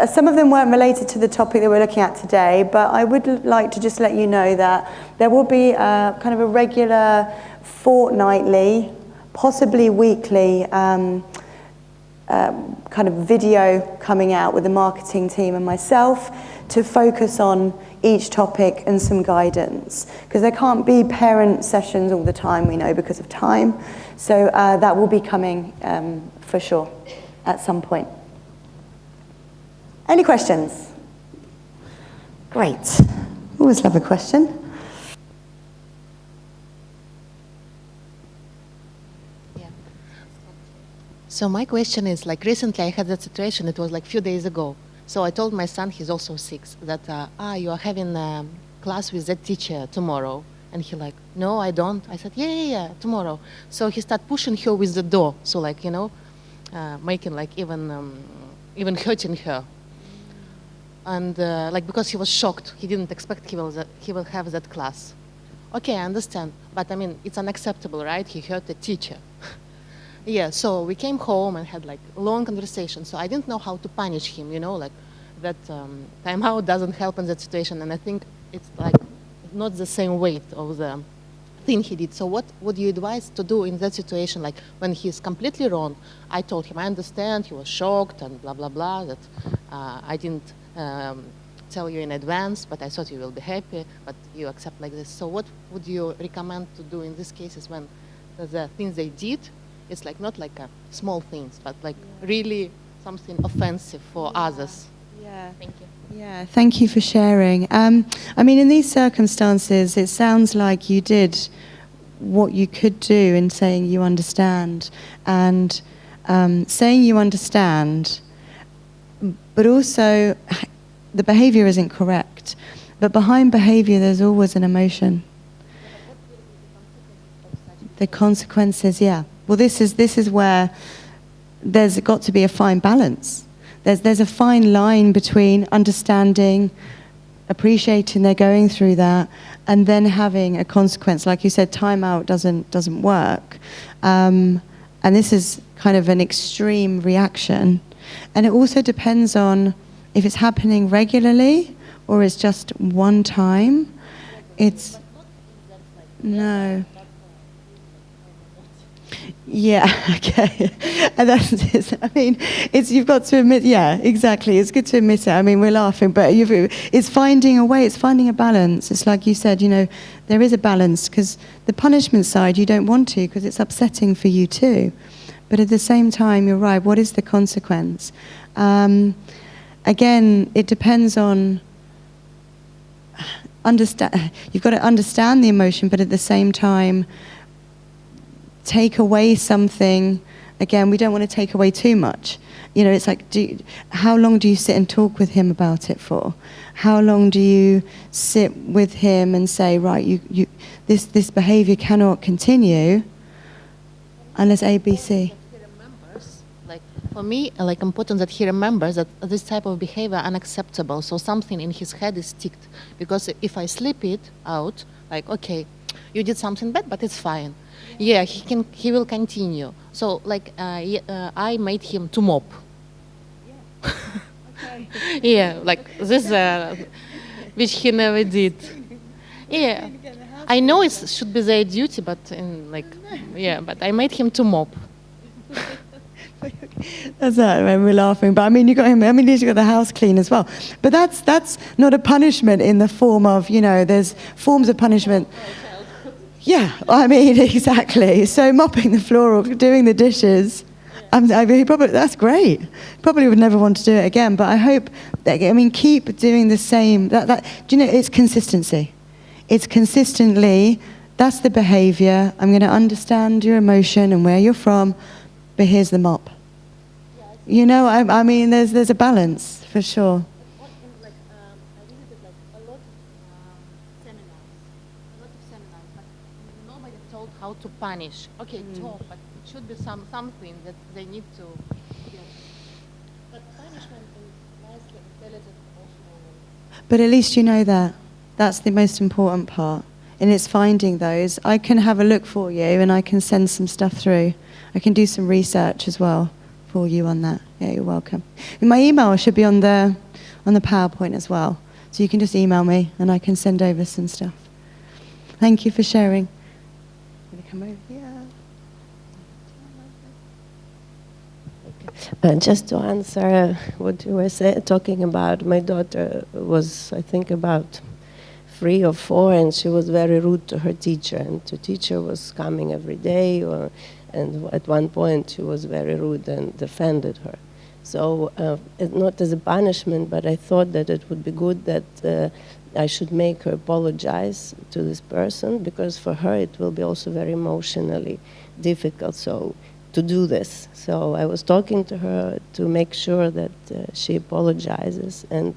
Some of them weren't related to the topic that we're looking at today, but I would like to just let you know that there will be kind of a regular fortnightly, possibly weekly kind of video coming out with the marketing team and myself to focus on each topic and some guidance, because there can't be parent sessions all the time, we know, because of time. So that will be coming for sure at some point. Any questions? Great. Always love a question. So my question is, like, recently I had that situation, it was like a few days ago. So I told my son, he's also 6, that, you are having a class with that teacher tomorrow. And he like, no, I don't. I said, yeah, tomorrow. So he started pushing her with the door. So like, you know, making like even hurting her. And like, because he was shocked, he didn't expect he will have that class. Okay, I understand, but I mean, it's unacceptable, right? He hurt the teacher. Yeah, so we came home and had like a long conversation. So I didn't know how to punish him, you know, like that timeout doesn't help in that situation. And I think it's like not the same weight of the thing he did. So what would you advise to do in that situation? Like when he's completely wrong, I told him, I understand, he was shocked and blah, blah, blah, that I didn't tell you in advance, but I thought you will be happy, but you accept like this. So what would you recommend to do in these cases when the things they did, it's like not like small things, but like really something offensive for others? Yeah. Thank you. Yeah, thank you for sharing. I mean, in these circumstances, it sounds like you did what you could do in saying you understand, and saying you understand, but also the behavior isn't correct. But behind behavior, there's always an emotion. The consequences, yeah. Well, this is where there's got to be a fine balance. There's a fine line between understanding, appreciating they're going through that, and then having a consequence. Like you said, timeout doesn't work. And this is kind of an extreme reaction. And it also depends on if it's happening regularly or it's just one time. It's no. Yeah, okay. And that's it. I mean, you've got to admit, yeah, exactly. It's good to admit it. I mean, we're laughing, but it's finding a way, it's finding a balance. It's like you said, you know, there is a balance, because the punishment side, you don't want to, because it's upsetting for you too. But at the same time, you're right, what is the consequence? Again, it depends on, you've got to understand the emotion, but at the same time, take away something. Again, we don't want to take away too much. You know, it's like, how long do you sit and talk with him about it for? How long do you sit with him and say, right, this behavior cannot continue unless A, B, C? Like for me, like important that he remembers that this type of behavior unacceptable. So something in his head is sticked. Because if I slip it out, like, okay, you did something bad, but it's fine. Yeah, he will continue. So like I made him to mop. Yeah. Okay. Yeah, like this, which he never did. Yeah. I know it should be their duty, but but I made him to mop. That's that when we're laughing. But I mean, you got him. I mean, you got the house clean as well. But that's not a punishment in the form of, there's forms of punishment. Yeah, I mean, exactly. So mopping the floor or doing the dishes. That's great. Probably would never want to do it again. But I hope that, keep doing the same. It's consistency. It's consistently. That's the behaviour. I'm going to understand your emotion and where you're from. But here's the mop. I mean, there's a balance for sure. I visited a lot of seminars, but nobody told how to punish. Okay, talk, but it should be something that they need to. But punishment is nicely intelligent, emotional. But at least you know that. That's the most important part. And it's finding those. I can have a look for you and I can send some stuff through. I can do some research as well for you on that. Yeah, you're welcome. And my email should be on the PowerPoint as well. So you can just email me and I can send over some stuff. Thank you for sharing. I'm going to come over here. Just to answer what you were talking about, my daughter was, I think, about 3 or 4, and she was very rude to her teacher, and the teacher was coming every day, and at one point she was very rude and defended her. So not as a punishment, but I thought that it would be good that I should make her apologize to this person, because for her it will be also very emotionally difficult to do this. So I was talking to her to make sure that she apologizes, and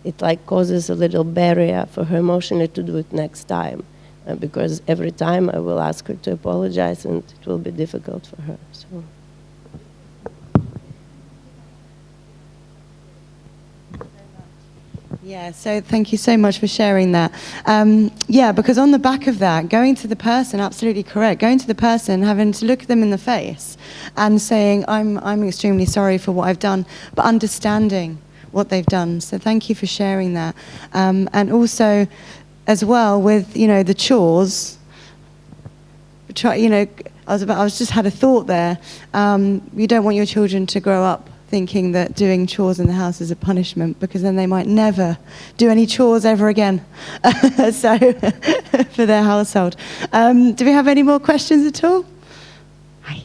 it causes a little barrier for her emotionally to do it next time, because every time I will ask her to apologize and it will be difficult for her. So. Yeah, so thank you so much for sharing that. Because on the back of that, going to the person, absolutely correct, going to the person, having to look them in the face and saying, I'm extremely sorry for what I've done, but understanding what they've done. So thank you for sharing that. And also, as well, with, the chores, I was just had a thought there. You don't want your children to grow up thinking that doing chores in the house is a punishment, because then they might never do any chores ever again. So for their household. Do we have any more questions at all? Hi.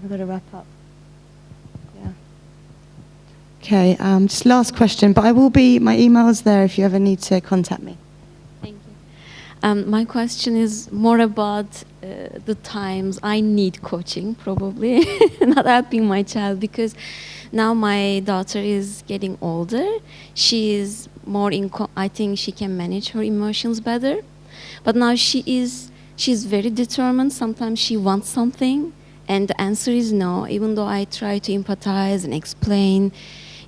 I've got to wrap up. Yeah. Okay, just last question, but my email's there if you ever need to contact me. Thank you. My question is more about the times I need coaching, probably, not helping my child, because now my daughter is getting older. She is more I think she can manage her emotions better. But now she's very determined. Sometimes she wants something, and the answer is no, even though I try to empathize and explain,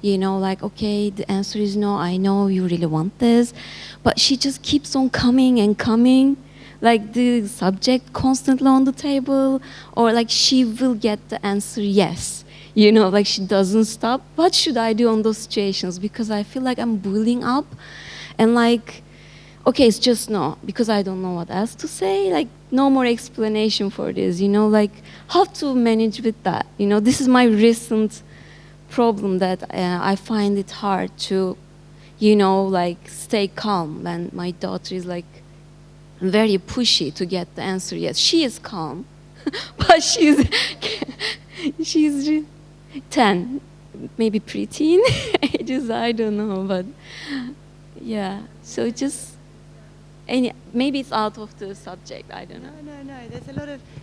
okay, the answer is no, I know you really want this. But she just keeps on coming and coming, like the subject constantly on the table, or like she will get the answer yes. Like she doesn't stop. What should I do on those situations? Because I feel like I'm building up and okay, it's just no, because I don't know what else to say. No more explanation for this, how to manage with that. This is my recent problem that I find it hard to, stay calm when my daughter is very pushy to get the answer yes. She is calm, but she's 10, maybe preteen ages, I don't know, but yeah. So maybe it's out of the subject, I don't know. No.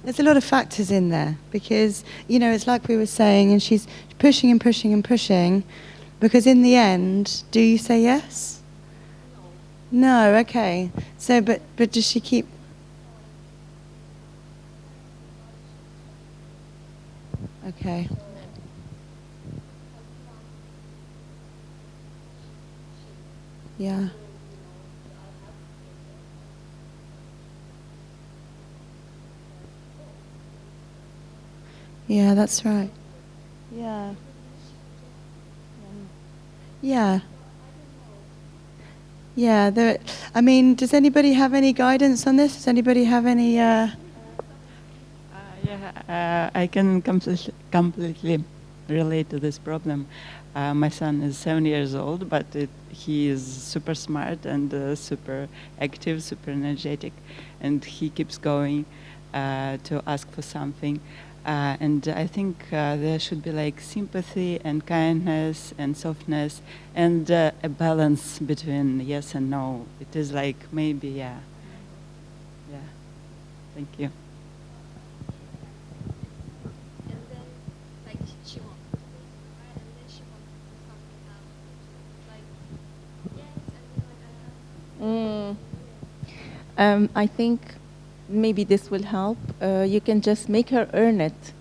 There's a lot of factors in there, because it's like we were saying, and she's pushing and pushing and pushing, because in the end, do you say yes? No, okay. So, but does she keep? Okay. Yeah. Yeah, that's right. Yeah. Yeah, I mean, does anybody have any guidance on this? Does anybody have any... I can completely relate to this problem. My son is 7 years old, but he is super smart and super active, super energetic, and he keeps going to ask for something. And I think there should be like sympathy and kindness and softness and a balance between yes and no. It is like maybe, yeah. Thank you. I think maybe this will help. You can just make her earn it.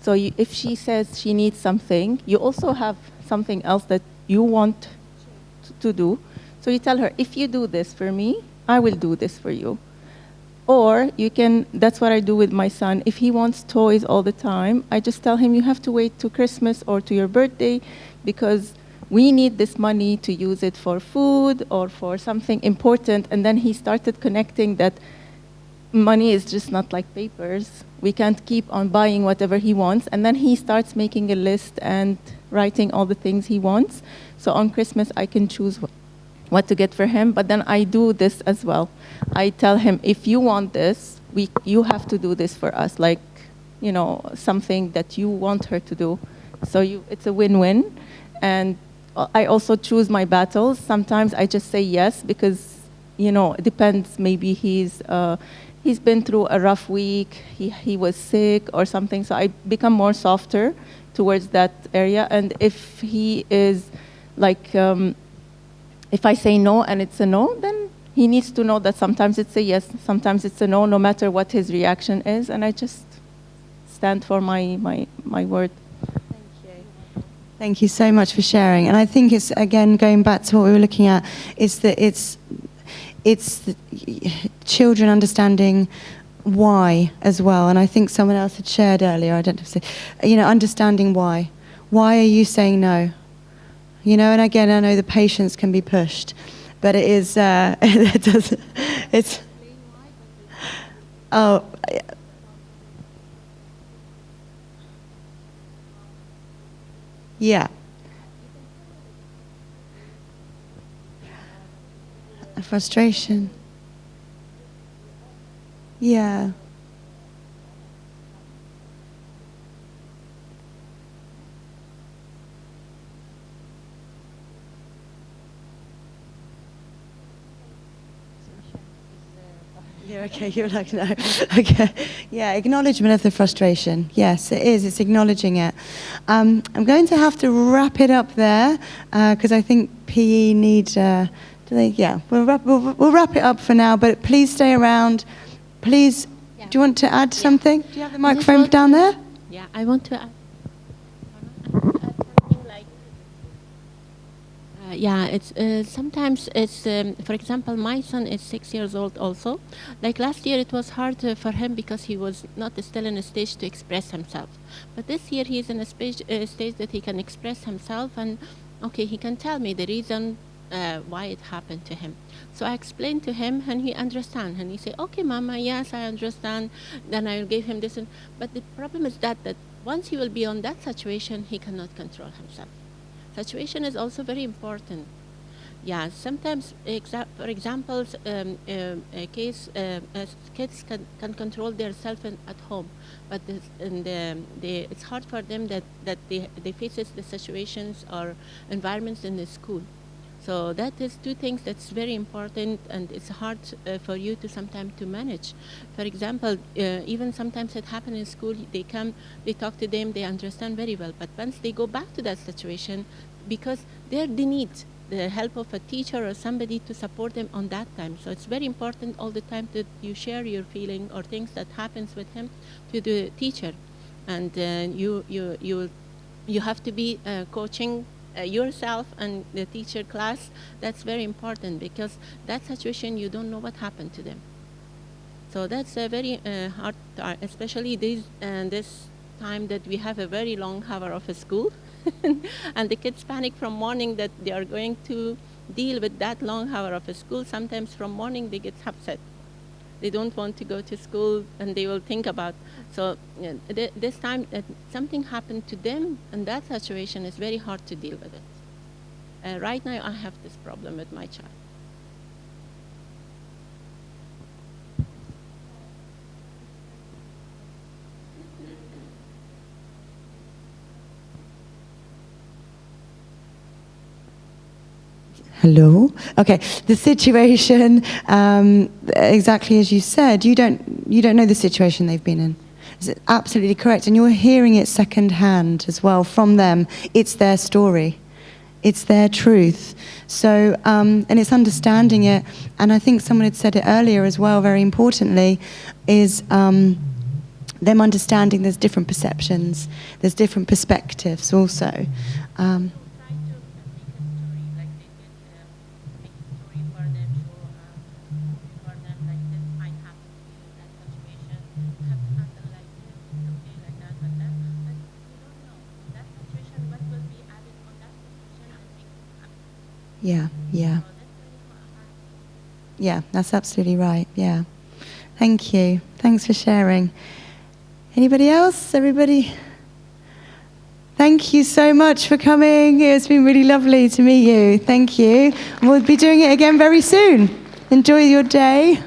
So if she says she needs something, you also have something else that you want to do. So you tell her, if you do this for me, I will do this for you. Or you can, that's what I do with my son. If he wants toys all the time, I just tell him you have to wait to Christmas or to your birthday because we need this money to use it for food or for something important. And then he started connecting that money is just not like papers. We can't keep on buying whatever he wants. And then he starts making a list and writing all the things he wants. So on Christmas, I can choose what to get for him. But then I do this as well. I tell him, if you want this, you have to do this for us. Like, you know, something that you want her to do. So it's a win-win. And I also choose my battles. Sometimes I just say yes because, you know, it depends. Maybe he's been through a rough week. He was sick or something. So I become more softer towards that area. And if he is like, if I say no and it's a no, then he needs to know that sometimes it's a yes, sometimes it's a no, no matter what his reaction is. And I just stand for my word. Thank you so much for sharing. And I think it's, again, going back to what we were looking at, is that it's the children understanding why as well. And I think someone else had shared earlier, I don't know if it's, you know, understanding why. Why are you saying no? You know, and again, I know the patience can be pushed, but it is, yeah. A frustration. Yeah. Yeah, okay, you're like, no. Okay. Yeah, acknowledgement of the frustration. Yes, it is. It's acknowledging it. I'm going to have to wrap it up there because I think PE need, do they? Yeah, we'll wrap it up for now, but please stay around. Please, do you want to add something? Do you have the microphone down there? Yeah, I want to add. Yeah, it's sometimes it's for example, my son is 6 years old also. Like last year it was hard for him because he was not still in a stage to express himself, but this year he is in a stage that he can express himself, and okay, he can tell me the reason why it happened to him. So I explained to him and he understands, and he say, okay mama, yes I understand. Then I will give him this, but the problem is that once he will be on that situation, he cannot control himself. Situation is also very important. Yeah, sometimes, for example, kids can control themselves at home, but it's hard for them that they faces the situations or environments in the school. So that is two things that's very important, and it's hard for you to sometimes to manage. For example, even sometimes it happens in school, they come, they talk to them, they understand very well, but once they go back to that situation, because they need the help of a teacher or somebody to support them on that time. So it's very important all the time that you share your feeling or things that happens with him to the teacher. And you have to be coaching yourself and the teacher class. That's very important, because that situation you don't know what happened to them. So that's a very hard, especially this time that we have a very long hour of a school, and the kids panic from morning that they are going to deal with that long hour of school. Sometimes from morning they get upset. They don't want to go to school, and they will think about. So this time something happened to them, and that situation is very hard to deal with it. Right now I have this problem with my child. Hello. Okay. The situation, exactly as you said, you don't know the situation they've been in. It's absolutely correct, and you're hearing it secondhand as well from them. It's their story, it's their truth. So, and it's understanding it. And I think someone had said it earlier as well. Very importantly, is them understanding there's different perceptions, there's different perspectives also. Yeah, that's absolutely right. Yeah. Thank you. Thanks for sharing. Anybody else? Everybody? Thank you so much for coming. It's been really lovely to meet you. Thank you. We'll be doing it again very soon. Enjoy your day.